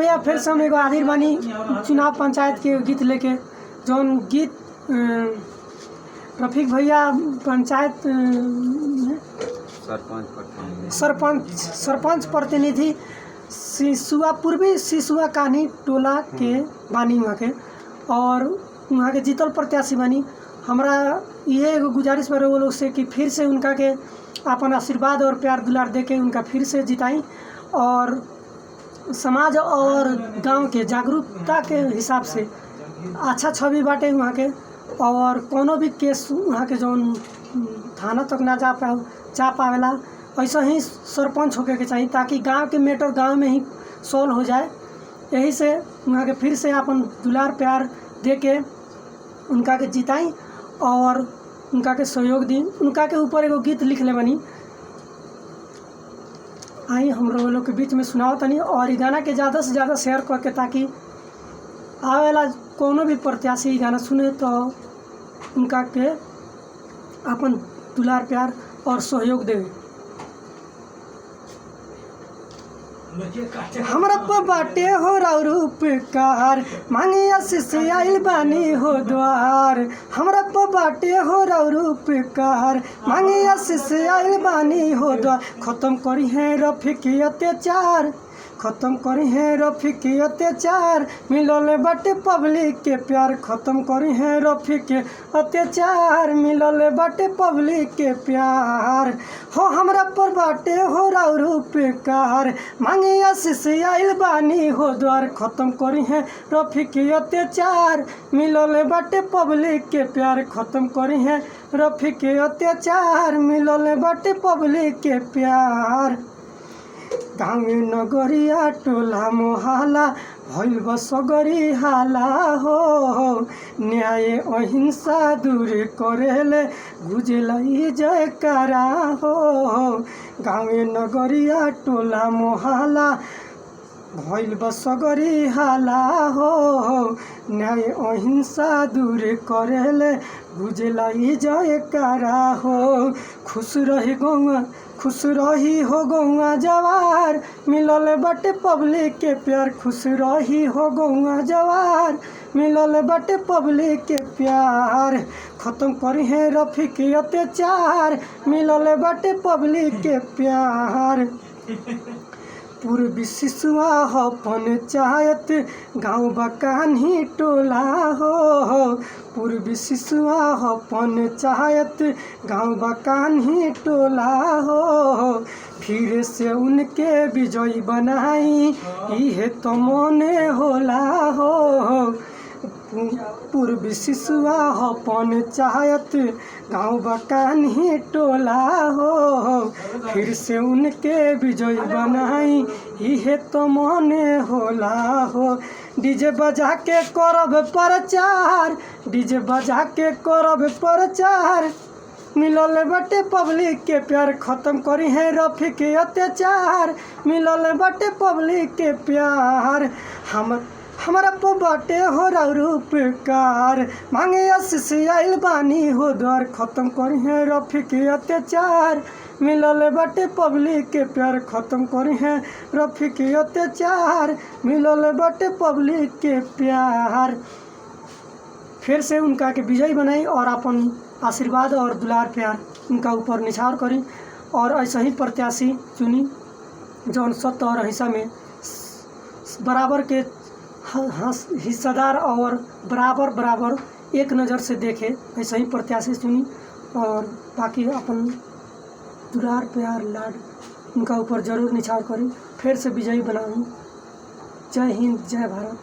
भैया फिर से हम एगो हाजिर बानी चुनाव पंचायत के गीत लेके। जौन गीत रफीक भैया पंचायत सरपंच प्रतिनिधि पूर्वी सिसुआ कानी टोला के बानी वहाँ के, और वहाँ के जीतल प्रत्याशी बानी। हमरा ये एगो गुजारिश बा वो लोग से कि फिर से उनका के अपन आशीर्वाद और प्यार दुलार दे के उनका फिर से जिताई, और समाज और गांव के जागरूकता के हिसाब से अच्छा छवि बाटे वहाँ के। और कोनो भी केस वहाँ के जौन थाना तक ना जा पावेला, ऐसा ही सरपंच होके के चाहिए ताकि गांव के मैटर गांव में ही सॉल्व हो जाए। यही से वहाँ के फिर से अपन दुलार प्यार दे के उनका के जिताई और उनका के सहयोग दी। उनका के ऊपर एगो गीत लिख ले बनी, आई हम लोग के बीच में सुनाओ तनी। और ये गाना के ज़्यादा से ज़्यादा शेयर करके ताकि आवेला कोनो भी प्रत्याशी गाना सुने तो उनका के अपन दुलार प्यार और सहयोग दे। हमरा पे बाटे हो राउर उपकार, मांगे आशीष आइल बानी हो द्वार। हमरा पे बाटे हो राउर उपकार, मांगे आशीष आइल बानी हो द्वार। खत्म करी है रफीक अत्याचार, खत्म करी है रफीक अत्याचार, मिलल बाटे पब्लिक के प्यार। खत्म करी है रफीक अत्याचार, मिलल बाटे पब्लिक के प्यार। हो हमरा पर बाटे हो राउर उपकार, मांगे आशीष आइल बानी हो द्वार। खत्म करी है रफीक अत्याचार, मिलल बाटे पब्लिक के प्यार। खत्म करी है रफीक अत्याचार, मिलल बाटे पब्लिक के प्यार। गाँव नगरिया टोला मोहल्ला भइल बा सगरी हाला हो, न्याय अहिंसा दूर करेले गुजला जयकारा हो। गाँव नगरिया टोला मोहल्ला भइल बा सगरी हाला हो, न्याय अहिंसा दूर करेले गुजला जयकारा हो। खुश रही गौआ, खुश रही हो गौआ जवार, मिलल बाटे पब्लिक के प्यार। खुश रही हो गौआ जवार, मिलल बाटे पब्लिक के प्यार। खत्म करी है रफीक अत्याचार, मिलल बाटे पब्लिक के प्यार। पूर्वी सिसुआ हो पंचायत गाँव बकानी टोला हो, पूर्वी सिसुआ हो पंचायत गाँव बकानी टोला हो। फिर से उनके विजयी बनाई इहे तो मने होला हो। पूर्वी सिसुआ हो पंचायत गाँव बकानी टोला हो, फिर से उनके विजयी बनाई इहे तो मने होला हो। डीजे बजा के करब प्रचार, डीजे बजा के करब प्रचार, मिलल बाटे पब्लिक के प्यार। खत्म करी है रफीक अत्याचार, मिलल बाटे पब्लिक के प्यार। हमरा पे बाटे हो राउर उपकार, मांगे आशीष आइल बानी हो द्वार। खत्म करी है रफीक अत्याचार, मिलल बाटे पब्लिक के प्यार। खत्म करी है रफीक अत्याचार, मिलल बाटे पब्लिक के प्यार। फिर से उनका के विजयी बनाई और अपन आशीर्वाद और दुलार प्यार उनका ऊपर निछावर करी, और ऐसा ही प्रत्याशी चुनी जौन सत्य और अहिंसा में बराबर के हिस्सेदार और बराबर एक नज़र से देखे, ऐसा ही प्रत्याशी चुनी। और बाकी अपन दुलार प्यार लाड उनका ऊपर जरूर निछावर करी, फिर से विजयी बनाई। जय हिंद, जय भारत।